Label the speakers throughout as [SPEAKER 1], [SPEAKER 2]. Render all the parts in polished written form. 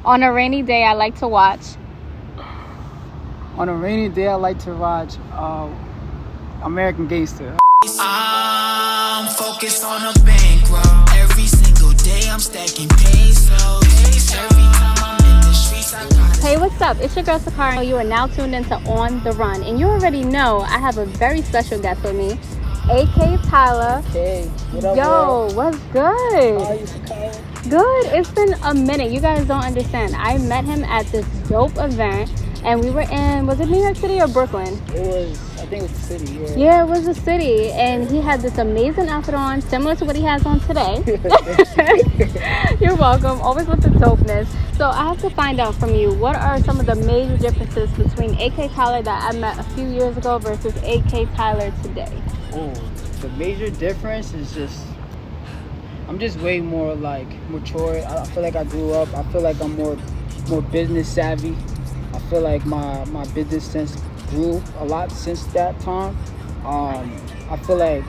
[SPEAKER 1] On a rainy day, I like to watch.
[SPEAKER 2] On a rainy day, I like to watch American Gangster.
[SPEAKER 3] I'm focused on a bankroll. Every single day I'm stacking pesos. Every time I'm in the streets, I got.
[SPEAKER 1] Hey, what's up? It's your girl Sicarah. You are now tuned into On the Run. And you already know I have a very special guest with me, A.K. Tyler.
[SPEAKER 2] Hey, what up,
[SPEAKER 1] Yo, what's good?
[SPEAKER 2] How are you, Sicarah?
[SPEAKER 1] Good. It's been a minute. You guys don't understand. I met him at this dope event, and we were in, was it New York City or Brooklyn?
[SPEAKER 2] I think it was the city, yeah.
[SPEAKER 1] Yeah, it was the city, and he had this amazing outfit on, similar to what he has on today. You're welcome. Always with the dopeness. So I have to find out from you, what are some of the major differences between A.K. Tyler that I met a few years ago versus A.K. Tyler today?
[SPEAKER 2] Oh, the major difference is just, I'm just way more like mature. I feel like I grew up. I feel like I'm more business savvy. I feel like my business sense grew a lot since that time. I feel like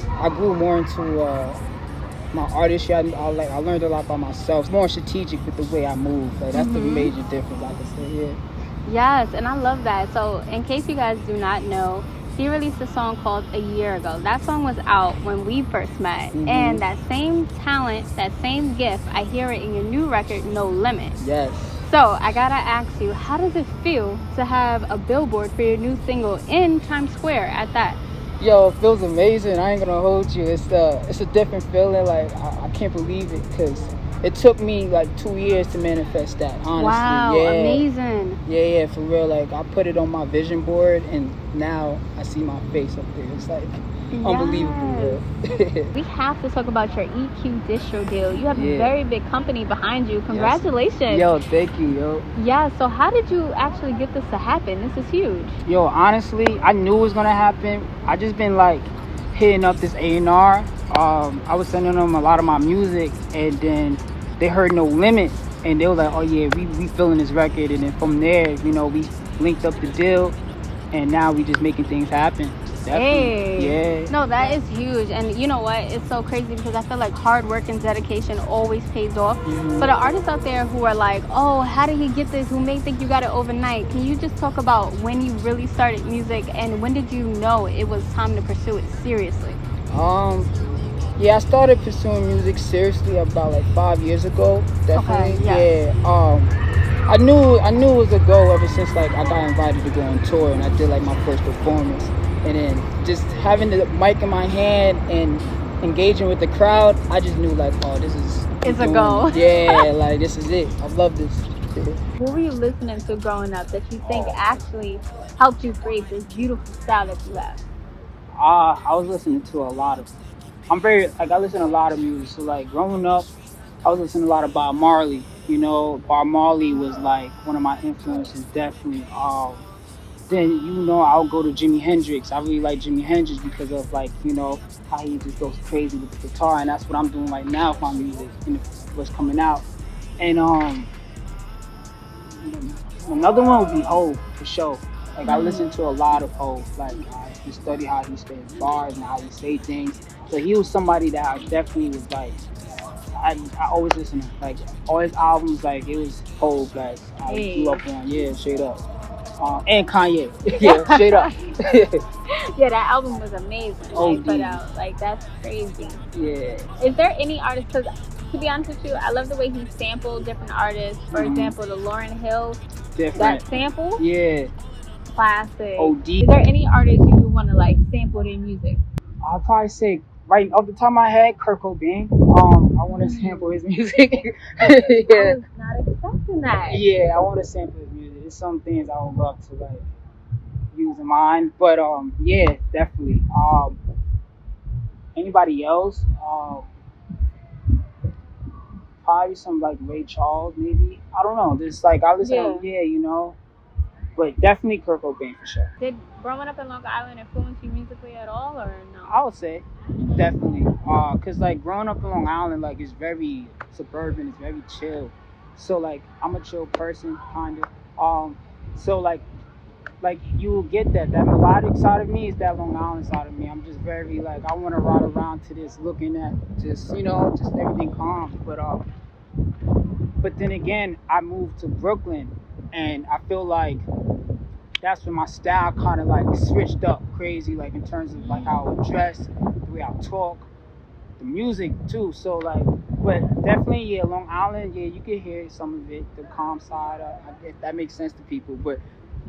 [SPEAKER 2] I grew more into my artistry. I learned a lot about myself. More strategic with the way I move. Like that's the major difference, I can say. Yeah.
[SPEAKER 1] Yes, and I love that. So in case you guys do not know, he released a song called A Year Ago. That song was out when we first met. And that same talent, that same gift, I hear it in your new record, No Limit.
[SPEAKER 2] Yes.
[SPEAKER 1] So I gotta ask you, how does it feel to have a billboard for your new single in Times Square at that?
[SPEAKER 2] Yo, it feels amazing. I ain't gonna hold you. It's a different feeling. Like I can't believe it because it took me like 2 years to manifest that. Honestly,
[SPEAKER 1] wow,
[SPEAKER 2] yeah.
[SPEAKER 1] Amazing.
[SPEAKER 2] Yeah, for real. Like I put it on my vision board, and now I see my face up there. It's like unbelievable.
[SPEAKER 1] We have to talk about your EQ distro deal. You have a very big company behind you. Congratulations.
[SPEAKER 2] Yes. Yo, thank you, yo.
[SPEAKER 1] Yeah. So how did you actually get this to happen? This is huge.
[SPEAKER 2] Yo, honestly, I knew it was gonna happen. I just been like hitting up this A&R. I was sending them a lot of my music, and then they heard No Limit, and they were like, oh yeah, we feeling this record. And then from there, you know, we linked up the deal, and now we just making things happen. Definitely.
[SPEAKER 1] Hey.
[SPEAKER 2] Yeah.
[SPEAKER 1] No, that is huge. And you know what? It's so crazy because I feel like hard work and dedication always pays off. But the artists out there who are like, oh, how did he get this? Who may think you got it overnight? Can you just talk about when you really started music and when did you know it was time to pursue it seriously?
[SPEAKER 2] Yeah, I started pursuing music seriously about like 5 years ago. Definitely.
[SPEAKER 1] Okay, yes.
[SPEAKER 2] Yeah. I knew it was a goal ever since like I got invited to go on tour and I did like my first performance. And then just having the mic in my hand and engaging with the crowd, I just knew like, oh, this is...
[SPEAKER 1] It's a goal.
[SPEAKER 2] Yeah, like this is it. I love this.
[SPEAKER 1] What were you listening to growing up that you think actually helped you create this beautiful style that you have?
[SPEAKER 2] I was listening to a lot of... I listen to a lot of music. So like growing up, I was listening to a lot of Bob Marley. You know, Bob Marley was like one of my influences, definitely. Then, you know, I'll go to Jimi Hendrix. I really like Jimi Hendrix because of, like, you know, how he just goes crazy with the guitar. And that's what I'm doing right now with my music and what's coming out. And another one would be Hov, for sure. Like, I listen to a lot of Hov. Like, I study how he spins bars and how he say things. So he was somebody that I definitely was, like, I always listen to. Like, all his albums, like, it was Hov. Like, I grew up on, yeah, straight up. And Kanye. Yeah, straight up.
[SPEAKER 1] Yeah, that album was amazing.
[SPEAKER 2] Oh,
[SPEAKER 1] They put out. Like, that's crazy.
[SPEAKER 2] Yeah.
[SPEAKER 1] Is there any artist, because to be honest with you, I love the way he sampled different artists. For example, the Lauryn Hill.
[SPEAKER 2] Different.
[SPEAKER 1] That sample?
[SPEAKER 2] Yeah.
[SPEAKER 1] Classic.
[SPEAKER 2] OD.
[SPEAKER 1] Is there any artist you would want to, like, sample their music?
[SPEAKER 2] I'll probably say, right off the top of my head, Kurt Cobain. I want to sample his music. Yeah.
[SPEAKER 1] I was not expecting that.
[SPEAKER 2] Yeah, I want to sample his music. There's some things I would love to like use in mine, but yeah, definitely. Anybody else? Probably some like Ray Charles, maybe. I don't know. Just like I listen, you know. But definitely Kurt Cobain for sure.
[SPEAKER 1] Did growing up in Long Island influence you musically at all, or no?
[SPEAKER 2] I would say definitely, cause like growing up in Long Island, like it's very suburban, it's very chill. So like I'm a chill person, kind of. So like you will get that melodic side of me is that Long Island side of me. I'm just very like I want to ride around to this, looking at just, you know, just everything calm. But But then again, I moved to Brooklyn, and I feel like that's when my style kind of like switched up crazy, like in terms of like how I dress, the way I talk, the music too. So like, but definitely, yeah, Long Island, yeah, you can hear some of it, the calm side. If that makes sense to people, but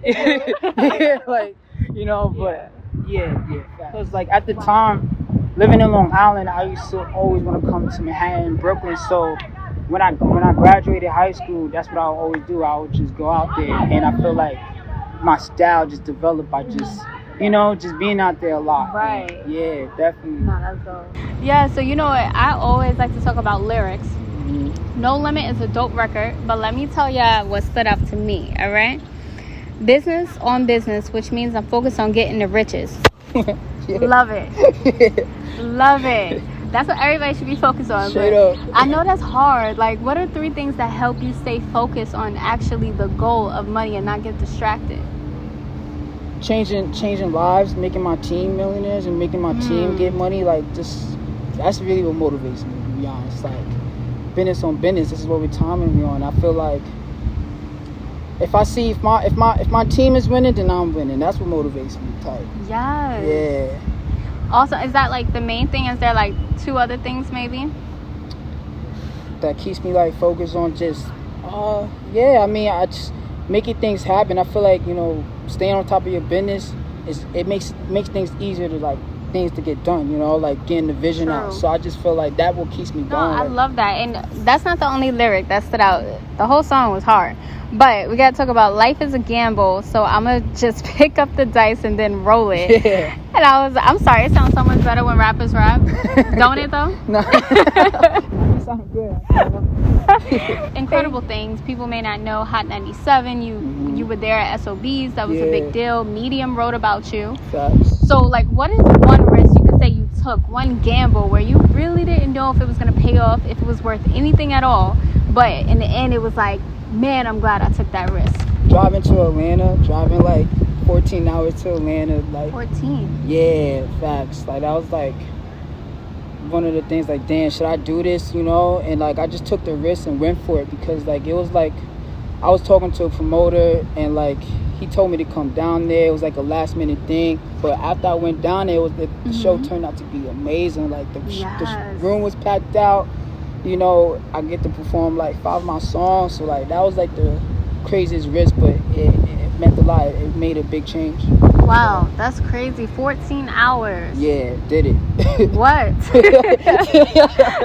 [SPEAKER 2] yeah, like, you know, but yeah. Because like at the time, living in Long Island, I used to always want to come to Manhattan, Brooklyn. So when I graduated high school, that's what I would always do. I would just go out there, and I feel like my style just developed by just, you know, just being out there a lot.
[SPEAKER 1] Right.
[SPEAKER 2] And yeah, definitely.
[SPEAKER 1] No, that's dope. Yeah, so you know what? I always like to talk about lyrics. No Limit is a dope record, but let me tell ya what stood out to me, all right? Business on business, which means I'm focused on getting the riches. Love it. Love it. That's what everybody should be focused on.
[SPEAKER 2] Straight up.
[SPEAKER 1] I know that's hard. Like, what are 3 things that help you stay focused on actually the goal of money and not get distracted?
[SPEAKER 2] Changing lives, making my team millionaires, and making my team get money. Like, just that's really what motivates me, to be honest. Like, business on business. This is what we're timing me on. I feel like if I see if my team is winning, then I'm winning. That's what motivates me. Type.
[SPEAKER 1] Yes.
[SPEAKER 2] Yeah.
[SPEAKER 1] Also, is that like the main thing? Is there like 2 other things maybe?
[SPEAKER 2] That keeps me like focused on just yeah, I mean, I just making things happen. I feel like, you know, staying on top of your business it makes things easier to like things to get done, you know, like getting the vision out. So I just feel like that what keeps me going.
[SPEAKER 1] I love that. And that's not the only lyric that stood out. The whole song was hard. But we gotta talk about life is a gamble, so I'm gonna just pick up the dice and then roll it.
[SPEAKER 2] Yeah.
[SPEAKER 1] And I'm sorry, it sounds so much better when rappers rap. Don't it though?
[SPEAKER 2] No. It sounds good.
[SPEAKER 1] Incredible things. People may not know Hot 97. You were there at SOBs. That was a big deal. Medium wrote about you.
[SPEAKER 2] Facts.
[SPEAKER 1] So like, what is one risk you could say you took, one gamble where you really didn't know if it was gonna pay off, if it was worth anything at all, but in the end it was like, man, I'm glad I took that risk.
[SPEAKER 2] Driving like 14 hours to Atlanta, like
[SPEAKER 1] 14.
[SPEAKER 2] Yeah, facts. Like that was like one of the things, like, damn, should I do this, you know? And like I just took the risk and went for it, because like it was like I was talking to a promoter, and like he told me to come down there. It was like a last minute thing, but after I went down there, it was the show turned out to be amazing. Like the room was packed out. You know, I get to perform like 5 of my songs, so like that was like the craziest risk, but it meant a lot. It made a big change.
[SPEAKER 1] Wow, that's crazy. 14 hours.
[SPEAKER 2] Yeah, did it.
[SPEAKER 1] What?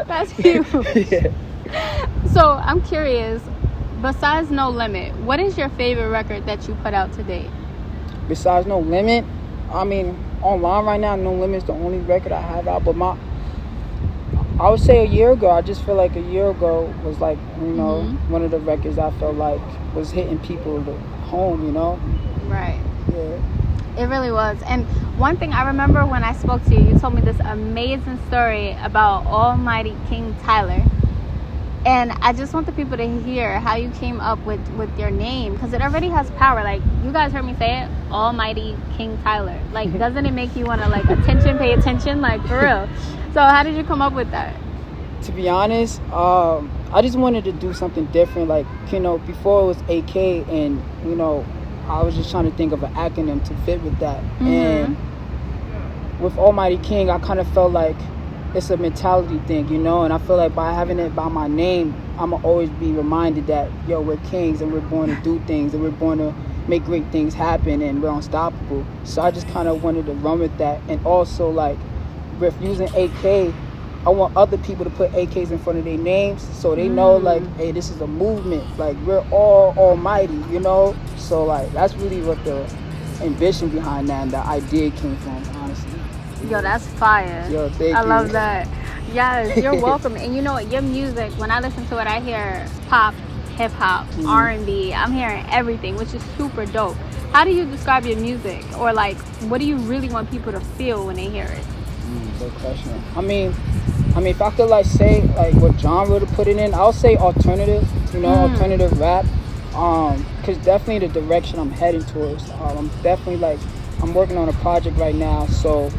[SPEAKER 1] That's huge. Yeah. So I'm curious, besides No Limit, what is your favorite record that you put out to date?
[SPEAKER 2] Besides No Limit, I mean, online right now, No Limit is the only record I have out, but I would say a year ago, I just feel like a year ago was like, you know, one of the records I felt like was hitting people at home, you know?
[SPEAKER 1] Right.
[SPEAKER 2] Yeah.
[SPEAKER 1] It really was. And one thing I remember when I spoke to you, you told me this amazing story about Almighty King Tyler. And I just want the people to hear how you came up with your name, because it already has power. Like, you guys heard me say it, Almighty King Tyler. Like, doesn't it make you want to, like, pay attention? Like, for real. So how did you come up with that?
[SPEAKER 2] To be honest, I just wanted to do something different. Like, you know, before it was AK, and, you know, I was just trying to think of an acronym to fit with that. And with Almighty King, I kind of felt like it's a mentality thing, you know, and I feel like by having it by my name, I'm going to always be reminded that, yo, we're kings, and we're born to do things, and we're born to make great things happen, and we're unstoppable. So I just kind of wanted to run with that. And also, like, with using AK, I want other people to put AKs in front of their names, so they know, like, hey, this is a movement. Like, we're all almighty, you know? So, like, that's really what the ambition behind that and the idea came from, honestly.
[SPEAKER 1] Yo, that's fire.
[SPEAKER 2] Yo, thank you.
[SPEAKER 1] I love that. Yes, you're welcome. And you know what? Your music, when I listen to it, I hear pop, hip-hop, R&B. I'm hearing everything, which is super dope. How do you describe your music? Or, like, what do you really want people to feel when they hear it?
[SPEAKER 2] Good question. I mean, if I could, like, say, like, what genre to put it in, I'll say alternative, you know, alternative rap. Because definitely the direction I'm heading towards. I'm definitely, like, I'm working on a project right now, so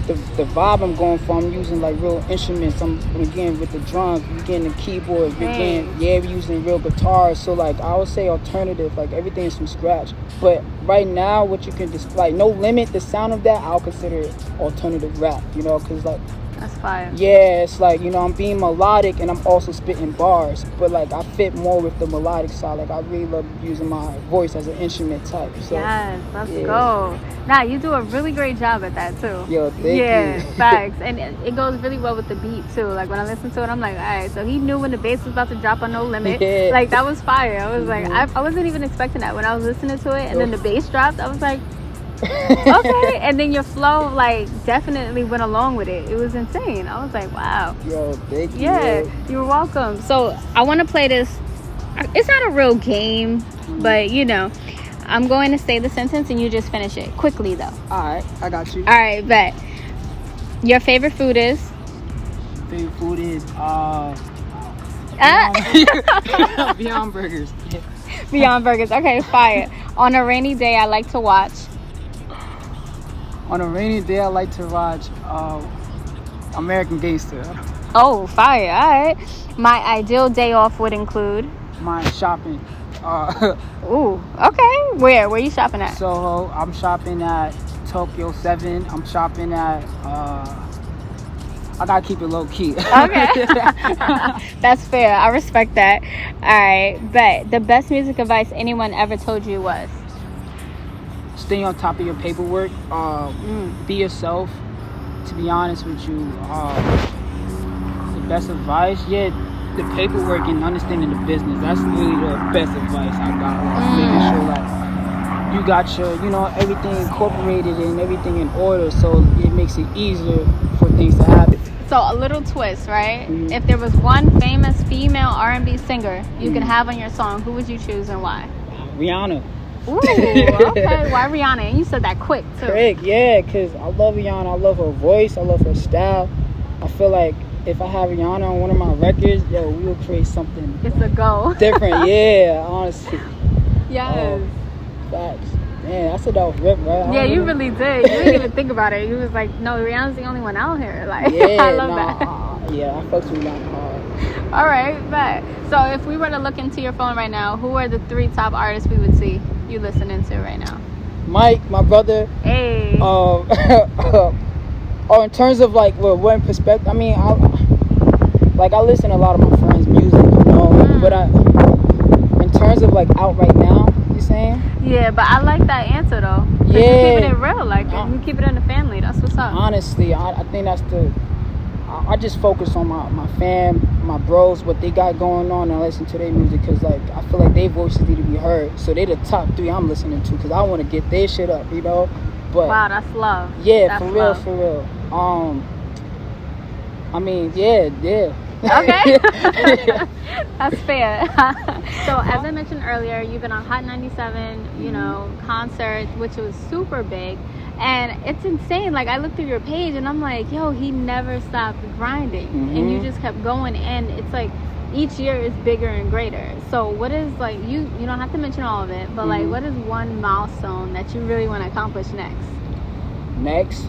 [SPEAKER 2] the vibe I'm going for, I'm using like real instruments. I'm again with the drums, we're getting the keyboards, we're using real guitars. So like I would say alternative, like everything's from scratch. But right now, what you can just like No Limit, the sound of that, I'll consider it alternative rap. You know, because like.
[SPEAKER 1] That's fire.
[SPEAKER 2] Yeah, it's like, you know, I'm being melodic and I'm also spitting bars, but like I fit more with the melodic side. Like I really love using my voice as an instrument type. So,
[SPEAKER 1] yes, let's go. Nah, you do a really great job at that too.
[SPEAKER 2] Yo, thank you.
[SPEAKER 1] Yeah, facts. And it goes really well with the beat too. Like when I listen to it, I'm like, all right, so he knew when the bass was about to drop on No Limit.
[SPEAKER 2] Yeah.
[SPEAKER 1] Like that was fire. I was like, I wasn't even expecting that. When I was listening to it and then the bass dropped, I was like, okay. And then your flow like definitely went along with it. It was insane. I was like, wow.
[SPEAKER 2] Yo, thank you.
[SPEAKER 1] Yeah, you're welcome. So I want to play this. It's not a real game, but you know, I'm going to say the sentence and you just finish it quickly though.
[SPEAKER 2] Alright, I got you.
[SPEAKER 1] Alright, bet. Your favorite food is?
[SPEAKER 2] Favorite food is Beyond Burgers.
[SPEAKER 1] Beyond Burgers. Okay, fire. On a rainy day, I like to watch.
[SPEAKER 2] On a rainy day, I like to watch American Gangster.
[SPEAKER 1] Oh, fire. All right. My ideal day off would include?
[SPEAKER 2] My shopping.
[SPEAKER 1] Ooh, okay. Where are you shopping at?
[SPEAKER 2] Soho. I'm shopping at Tokyo 7. I'm shopping at I gotta keep it low key.
[SPEAKER 1] Okay. That's fair. I respect that. All right, bet. The best music advice anyone ever told you was?
[SPEAKER 2] Stay on top of your paperwork. Be yourself. To be honest with you, the best advice, the paperwork and understanding the business. That's really the best advice I got. Like, making sure like you got your, you know, everything incorporated and everything in order, so it makes it easier for things to happen.
[SPEAKER 1] So a little twist, right? If there was one famous female R&B singer you could have on your song, who would you choose and why?
[SPEAKER 2] Rihanna.
[SPEAKER 1] Ooh, okay. Why Rihanna? And you said that quick too.
[SPEAKER 2] Correct, yeah, because I love Rihanna. I love her voice. I love her style. I feel like if I have Rihanna on one of my records, yo, we will create something
[SPEAKER 1] It's a go.
[SPEAKER 2] different. Yeah, honestly.
[SPEAKER 1] Yes.
[SPEAKER 2] Facts. Man, I said that was rip, right?
[SPEAKER 1] Yeah, you really did. You didn't even think about it. You was like, no, Rihanna's the only one out here. Like,
[SPEAKER 2] Yeah,
[SPEAKER 1] I love that.
[SPEAKER 2] Yeah, I fucks with Rihanna hard.
[SPEAKER 1] All right, bet. So if we were to look into your phone right now, who are the 3 top artists we would see you listening to right now?
[SPEAKER 2] Mike, my brother.
[SPEAKER 1] Hey.
[SPEAKER 2] Or in terms of like, well, what in perspective? I mean, I listen to a lot of my friends' music, you know. But in terms of like out right now, you saying?
[SPEAKER 1] Yeah, but I like that answer though.
[SPEAKER 2] Yeah.
[SPEAKER 1] You're keeping it real, like you keep it in the family. That's what's up.
[SPEAKER 2] Honestly, I think that's I just focus on my fam, my bros, what they got going on, and I listen to their music because like I feel like their voices need to be heard. So they're the top 3 I'm listening to because I want to get their shit up, you know. But
[SPEAKER 1] wow, that's love.
[SPEAKER 2] Yeah,
[SPEAKER 1] that's
[SPEAKER 2] for real,
[SPEAKER 1] love.
[SPEAKER 2] for real. I mean, yeah.
[SPEAKER 1] Okay. That's fair. So as I mentioned earlier, you've been on Hot 97, you know, concert, which was super big. And it's insane. Like I looked through your page and I'm like, yo, he never stopped grinding. And you just kept going. And it's like each year is bigger and greater. So what is like, you don't have to mention all of it, but like what is one milestone that you really want to accomplish next?
[SPEAKER 2] Next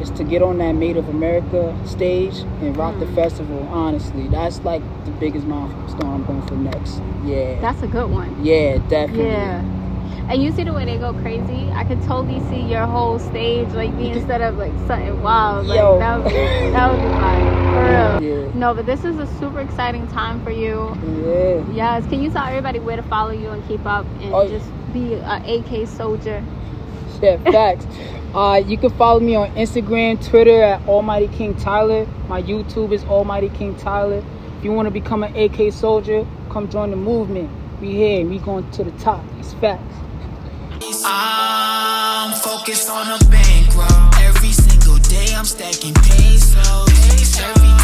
[SPEAKER 2] is to get on that Made of America stage and rock the festival. Honestly, that's like the biggest milestone I'm going for next. Yeah.
[SPEAKER 1] That's a good one.
[SPEAKER 2] Yeah, definitely.
[SPEAKER 1] Yeah. And you see the way they go crazy? I could totally see your whole stage like being set up like something wild. Like
[SPEAKER 2] Yo.
[SPEAKER 1] that would be fun. For real.
[SPEAKER 2] Yeah.
[SPEAKER 1] No, but this is a super exciting time for you.
[SPEAKER 2] Yeah.
[SPEAKER 1] Yes. Can you tell everybody where to follow you and keep up and just be an AK soldier?
[SPEAKER 2] Yeah, facts. You can follow me on Instagram, Twitter at Almighty King Tyler. My YouTube is Almighty King Tyler. If you want to become an AK soldier, come join the movement. We here. We going to the top. It's facts.
[SPEAKER 3] I'm focused on a bankroll. Every single day I'm stacking pesos. Every